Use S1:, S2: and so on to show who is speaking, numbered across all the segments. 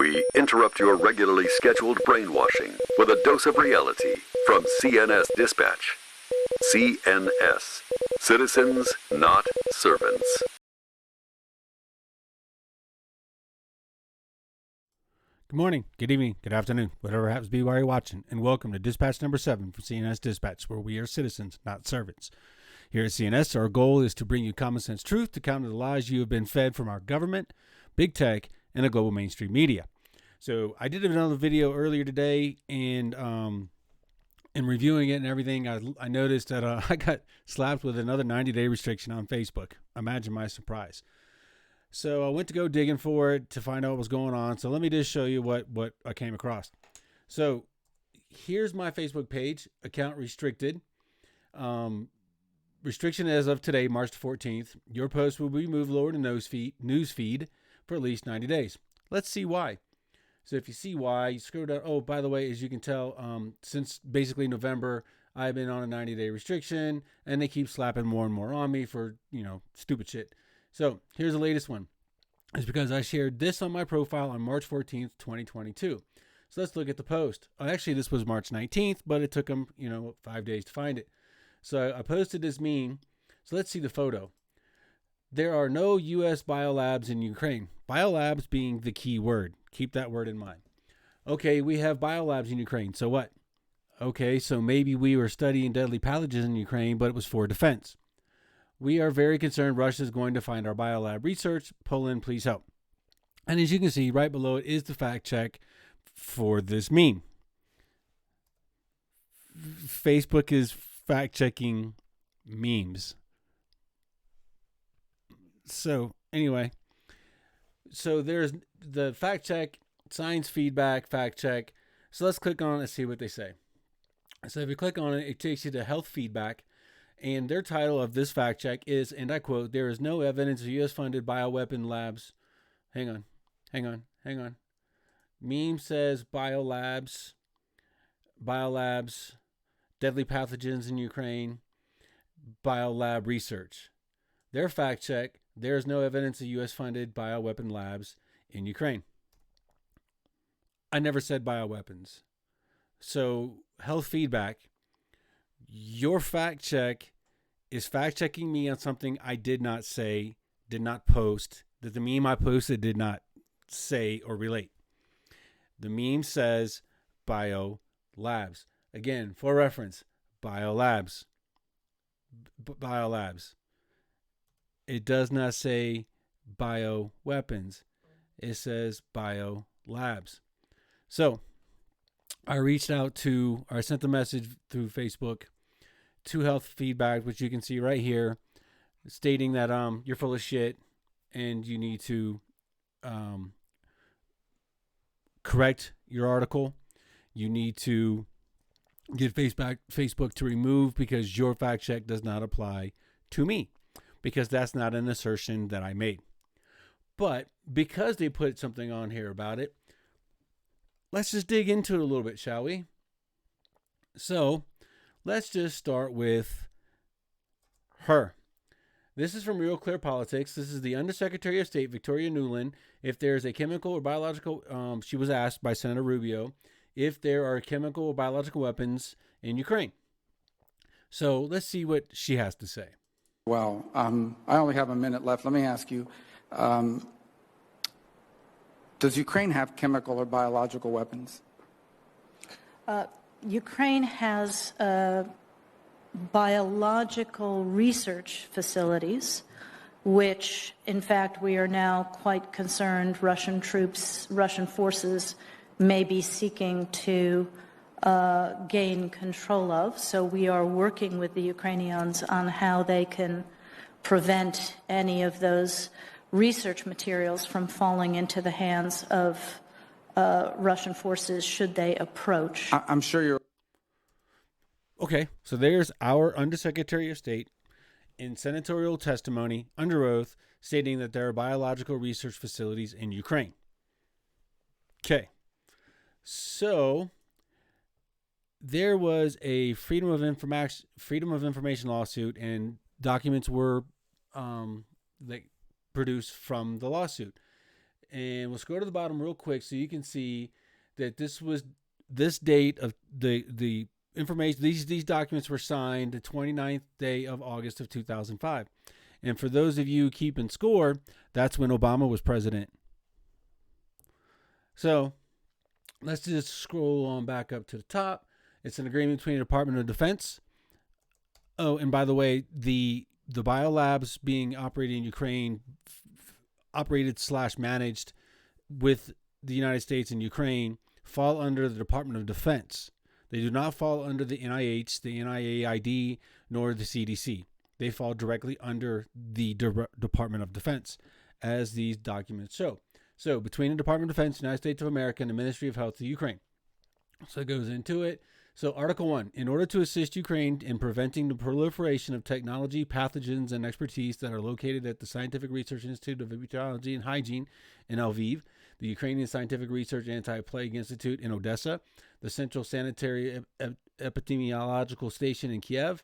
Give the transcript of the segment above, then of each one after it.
S1: We interrupt your regularly scheduled brainwashing with a dose of reality from CNS Dispatch. CNS. Citizens, not servants.
S2: Good morning, good evening, good afternoon, whatever happens to be while you're watching, and welcome to Dispatch number 7 from CNS Dispatch, where we are citizens, not servants. Here at CNS, our goal is to bring you common sense truth to counter the lies you have been fed from our government, big tech, and the global mainstream media. So I did another video earlier today, and in reviewing it and everything, I noticed that I got slapped with another 90-day restriction on Facebook. Imagine my surprise. So I went to go digging for it to find out what was going on. So let me just show you what I came across. So here's my Facebook page, account restricted. Restriction as of today, March 14th. Your post will be moved lower to news feed for at least 90 days. Let's see why. So if you see why, you scroll down. Oh, by the way, as you can tell, since basically November, I've been on a 90-day restriction, and they keep slapping more and more on me for, stupid shit. So here's the latest one. It's because I shared this on my profile on March 14th, 2022. So let's look at the post. Actually, this was March 19th, but it took them, 5 days to find it. So I posted this meme. So let's see the photo. There are no US BIOLABS in Ukraine. BIOLABS being the key word. Keep that word in mind. Okay, we have BIOLABS in Ukraine. So what? Okay, so maybe we were studying deadly pathogens in Ukraine, but it was for defense. We are very concerned Russia is going to find our biolab research. Poland, please help. And as you can see, right below it is the fact check for this meme. Facebook is fact checking memes. So anyway, so there's the fact check, science feedback, fact check. So let's click on it and see what they say. So if you click on it, it takes you to health feedback. And their title of this fact check is, and I quote, "There is no evidence of U.S.-funded bioweapon labs." Hang on. Meme says biolabs, deadly pathogens in Ukraine, biolab research. Their fact check, there is no evidence of U.S.-funded bioweapon labs in Ukraine. I never said bioweapons. So health feedback. Your fact check is fact checking me on something I did not say, did not post, that the meme I posted did not say or relate. The meme says biolabs. Again, for reference, biolabs. Biolabs. It does not say bioweapons. It says biolabs. So I sent the message through Facebook to health feedback, which you can see right here, stating that you're full of shit and you need to correct your article. You need to get Facebook to remove because your fact check does not apply to me, because that's not an assertion that I made. But because they put something on here about it, let's just dig into it a little bit, shall we? So let's just start with her. This is from Real Clear Politics. This is the Undersecretary of State, Victoria Nuland. If there's a chemical or biological, she was asked by Senator Rubio, if there are chemical or biological weapons in Ukraine. So let's see what she has to say.
S3: Well, I only have a minute left. Let me ask you, does Ukraine have chemical or biological weapons?
S4: Ukraine has biological research facilities, which, in fact, we are now quite concerned Russian forces may be seeking to gain control of. So we are working with the Ukrainians on how they can prevent any of those research materials from falling into the hands of Russian forces should they approach.
S3: I'm sure you're...
S2: Okay, so there's our Undersecretary of State in senatorial testimony under oath stating that there are biological research facilities in Ukraine. Okay, so there was a Freedom of Information lawsuit, and documents were produced from the lawsuit. And we'll scroll to the bottom real quick so you can see that this date of the information. These documents were signed the 29th day of August of 2005. And for those of you keeping score, that's when Obama was president. So let's just scroll on back up to the top. It's an agreement between the Department of Defense. Oh, and by the way, the biolabs being operated in Ukraine, operated/managed with the United States and Ukraine, fall under the Department of Defense. They do not fall under the NIH, the NIAID, nor the CDC. They fall directly under the Department of Defense, as these documents show. So between the Department of Defense, United States of America, and the Ministry of Health of Ukraine. So it goes into it. So Article 1, in order to assist Ukraine in preventing the proliferation of technology, pathogens, and expertise that are located at the Scientific Research Institute of Epidemiology and Hygiene in Lviv, the Ukrainian Scientific Research Anti-Plague Institute in Odessa, the Central Sanitary Epidemiological Station in Kiev,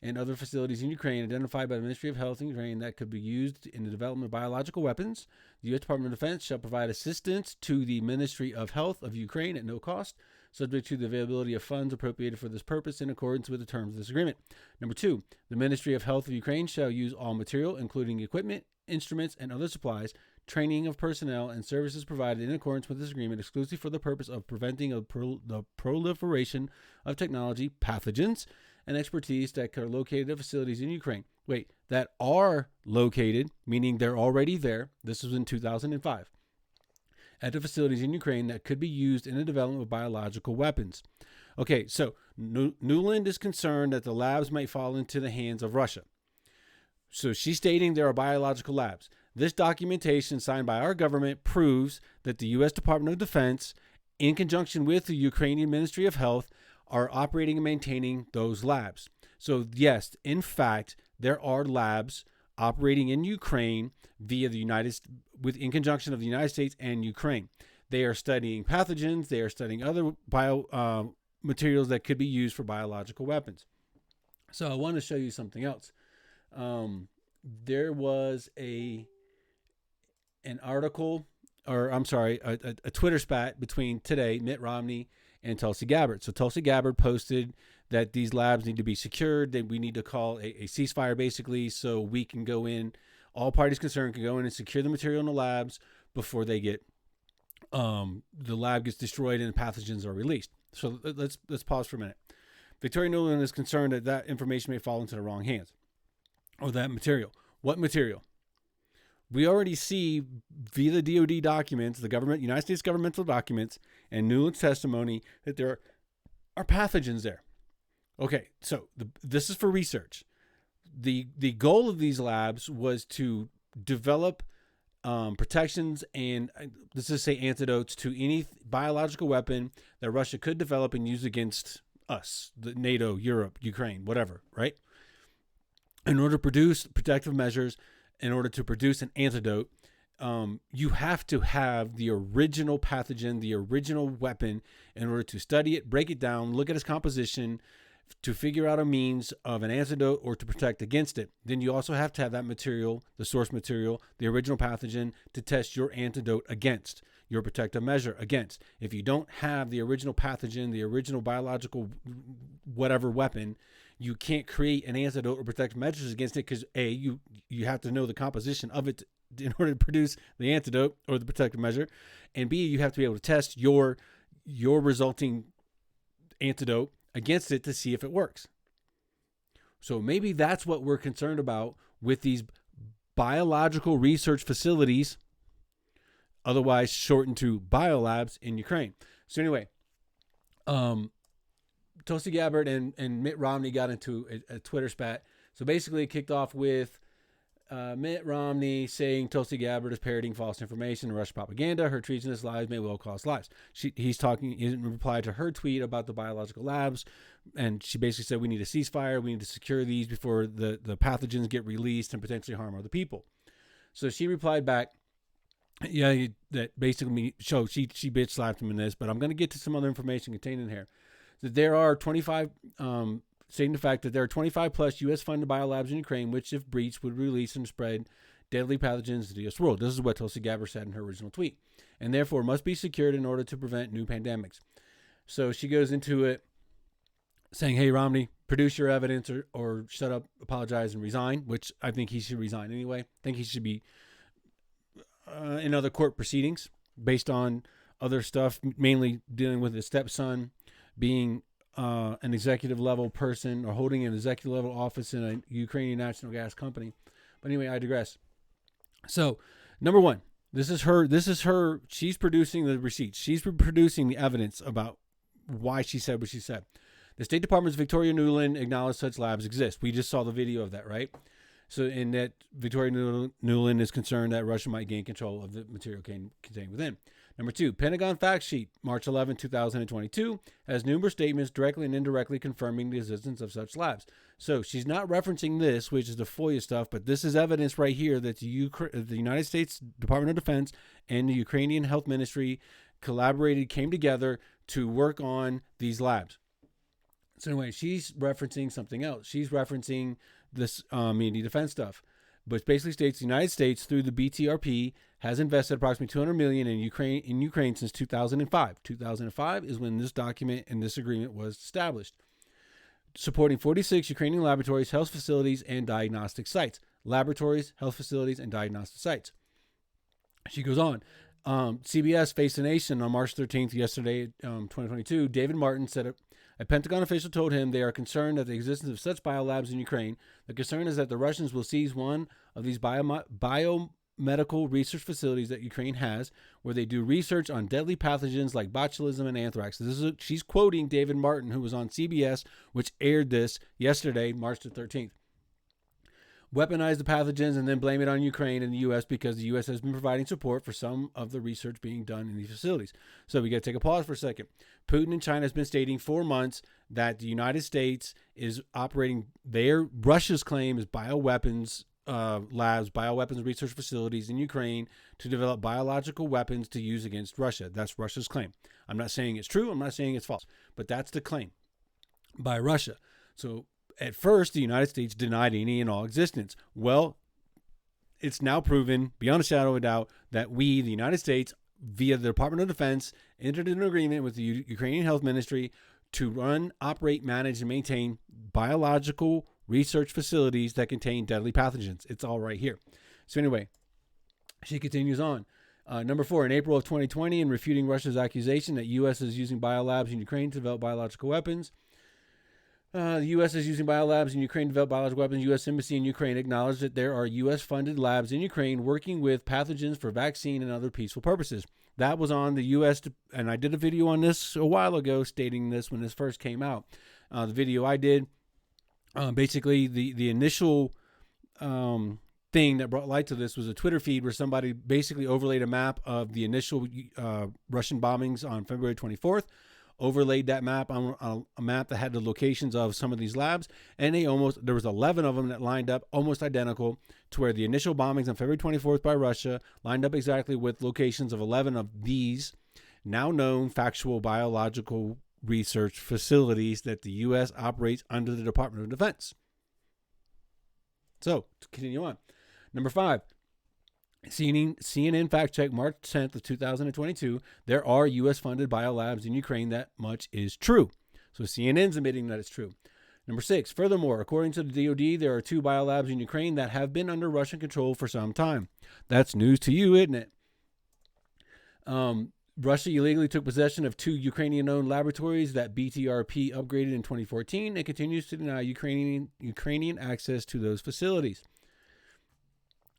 S2: and other facilities in Ukraine identified by the Ministry of Health in Ukraine that could be used in the development of biological weapons. The U.S. Department of Defense shall provide assistance to the Ministry of Health of Ukraine at no cost, subject to the availability of funds appropriated for this purpose in accordance with the terms of this agreement. Number 2, the Ministry of Health of Ukraine shall use all material, including equipment, instruments, and other supplies, training of personnel, and services provided in accordance with this agreement exclusively for the purpose of preventing the proliferation of technology, pathogens, and expertise that are located at facilities in Ukraine. Wait, that are located, meaning they're already there. This was in 2005. At the facilities in Ukraine that could be used in the development of biological weapons. Okay, so Nuland is concerned that the labs might fall into the hands of Russia. So she's stating there are biological labs. This documentation signed by our government proves that the U.S. Department of Defense, in conjunction with the Ukrainian Ministry of Health, are operating and maintaining those labs. So yes, in fact, there are labs operating in Ukraine via the in conjunction of the United States and Ukraine. They are studying pathogens. They are studying other materials that could be used for biological weapons. So I want to show you something else. There was an article, or I'm sorry, a Twitter spat between today, Mitt Romney and Tulsi Gabbard. So Tulsi Gabbard posted that these labs need to be secured, that we need to call a ceasefire basically, so we can go in, all parties concerned can go in and secure the material in the labs before they get, the lab gets destroyed and pathogens are released. So let's pause for a minute. Victoria Nuland is concerned that information may fall into the wrong hands, or that material. What material? We already see via the DoD documents, the government, United States governmental documents, and Nuland's testimony that there are pathogens there. Okay, so this is for research. The goal of these labs was to develop protections and, let's just say, antidotes to any biological weapon that Russia could develop and use against us, the NATO, Europe, Ukraine, whatever, right? In order to produce protective measures, in order to produce an antidote, you have to have the original pathogen, the original weapon, in order to study it, break it down, look at its composition, to figure out a means of an antidote or to protect against it. Then you also have to have that material, the source material, the original pathogen, to test your antidote against, your protective measure against. If you don't have the original pathogen, the original biological whatever weapon, you can't create an antidote or protective measures against it, because A, you have to know the composition of it in order to produce the antidote or the protective measure, and B, you have to be able to test your resulting antidote against it to see if it works. So maybe that's what we're concerned about with these biological research facilities, otherwise shortened to biolabs in Ukraine. So anyway, Tulsi Gabbard and Mitt Romney got into a Twitter spat. So basically it kicked off with Mitt Romney saying Tulsi Gabbard is parroting false information and Russian propaganda. Her treasonous lies may well cost lives. He's in reply to her tweet about the biological labs, and she basically said we need a ceasefire. We need to secure these before the pathogens get released and potentially harm other people. So she replied back, yeah, that basically she bitch slapped him in this, but I'm going to get to some other information contained in here. That there are 25, stating the fact that there are 25 plus U.S. funded biolabs in Ukraine, which if breached would release and spread deadly pathogens to the U.S. world. This is what Tulsi Gabbard said in her original tweet, and therefore must be secured in order to prevent new pandemics. So she goes into it saying, hey, Romney, produce your evidence or shut up, apologize, and resign, which I think he should resign anyway. I think he should be in other court proceedings based on other stuff, mainly dealing with his stepson being an executive level person or holding an executive level office in a Ukrainian national gas company. But anyway, I digress. So, number one, this is her. She's producing the receipts. She's producing the evidence about why she said what she said. The State Department's Victoria Nuland acknowledged such labs exist. We just saw the video of that, right? So in that, Victoria Nuland is concerned that Russia might gain control of the material contained within. Number two, Pentagon fact sheet, March 11, 2022, has numerous statements directly and indirectly confirming the existence of such labs. So she's not referencing this, which is the FOIA stuff, but this is evidence right here that the United States Department of Defense and the Ukrainian Health Ministry came together to work on these labs. So anyway, she's referencing something else. She's referencing this immunity defense stuff, but basically states the United States through the BTRP has invested approximately $200 million in Ukraine since 2005. 2005 is when this document and this agreement was established, supporting 46 Ukrainian laboratories, health facilities, and diagnostic sites. Laboratories, health facilities, and diagnostic sites. She goes on. CBS Face the Nation on March 13th, yesterday, 2022, David Martin said a Pentagon official told him they are concerned at the existence of such biolabs in Ukraine. The concern is that the Russians will seize one of these biomedical research facilities that Ukraine has, where they do research on deadly pathogens like botulism and anthrax. She's quoting David Martin, who was on CBS, which aired this yesterday, March the 13th. Weaponize the pathogens and then blame it on Ukraine and the U.S. because the U.S. has been providing support for some of the research being done in these facilities. So we got to take a pause for a second. Putin and China has been stating for months that the United States is operating Russia's claim is bioweapons labs, bioweapons research facilities in Ukraine to develop biological weapons to use against Russia. That's Russia's claim. I'm not saying it's true. I'm not saying it's false, but that's the claim by Russia. So at first, the United States denied any and all existence. Well, it's now proven, beyond a shadow of a doubt, that we, the United States, via the Department of Defense, entered an agreement with the Ukrainian Health Ministry to run, operate, manage, and maintain biological research facilities that contain deadly pathogens. It's all right here. So anyway, she continues on. Number 4, in April of 2020, in refuting Russia's accusation that U.S. is using biolabs in Ukraine to develop biological weapons, the U.S. is using biolabs in Ukraine to develop biological weapons. U.S. Embassy in Ukraine acknowledged that there are U.S.-funded labs in Ukraine working with pathogens for vaccine and other peaceful purposes. That was on the U.S., and I did a video on this a while ago stating this when this first came out. The video I did, basically the initial thing that brought light to this was a Twitter feed where somebody basically overlaid a map of the initial Russian bombings on February 24th, overlaid that map on a map that had the locations of some of these labs, and there was 11 of them that lined up almost identical to where the initial bombings on February 24th by Russia lined up exactly with locations of 11 of these now known factual biological research facilities that the U.S. operates under the Department of Defense. So, to continue on. Number 5. CNN fact check March 10th of 2022. There are U.S.-funded biolabs in Ukraine. That much is true. So CNN's admitting that it's true. Number 6. Furthermore, according to the DoD, there are 2 biolabs in Ukraine that have been under Russian control for some time. That's news to you, isn't it? Russia illegally took possession of 2 Ukrainian-owned laboratories that BTRP upgraded in 2014 and continues to deny Ukrainian access to those facilities.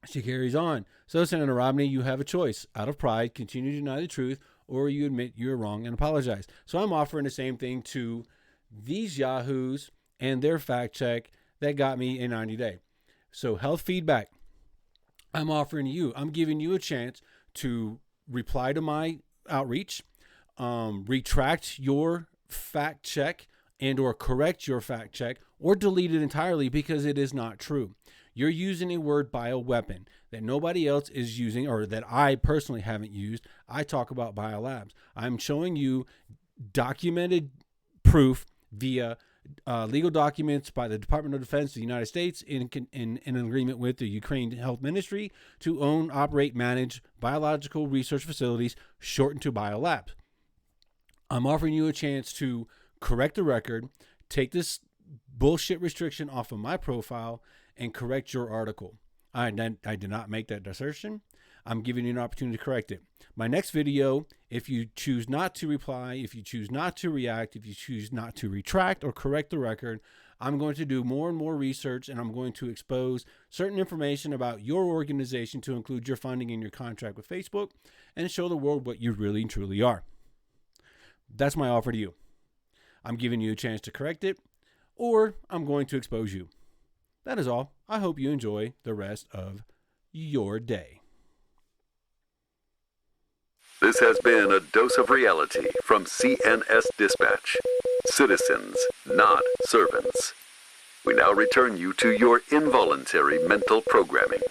S2: She carries on. So, Senator Romney, you have a choice. Out of pride, continue to deny the truth, or you admit you're wrong and apologize. So I'm offering the same thing to these yahoos and their fact check that got me a 90-day. So health feedback, I'm offering you. I'm giving you a chance to reply to my outreach, retract your fact check and or correct your fact check, or delete it entirely because it is not true. You're using a word bioweapon that nobody else is using, or that I personally haven't used. I talk about biolabs. I'm showing you documented proof via legal documents by the Department of Defense of the United States in an agreement with the Ukraine Health Ministry to own, operate, manage biological research facilities, shortened to biolabs. I'm offering you a chance to correct the record, take this bullshit restriction off of my profile, and correct your article. I did not make that assertion. I'm giving you an opportunity to correct it. My next video, if you choose not to reply, if you choose not to react, if you choose not to retract or correct the record, I'm going to do more and more research, and I'm going to expose certain information about your organization to include your funding and your contract with Facebook, and show the world what you really and truly are. That's my offer to you. I'm giving you a chance to correct it, or I'm going to expose you. That is all. I hope you enjoy the rest of your day.
S1: This has been a dose of reality from CNS Dispatch. Citizens, not servants. We now return you to your involuntary mental programming.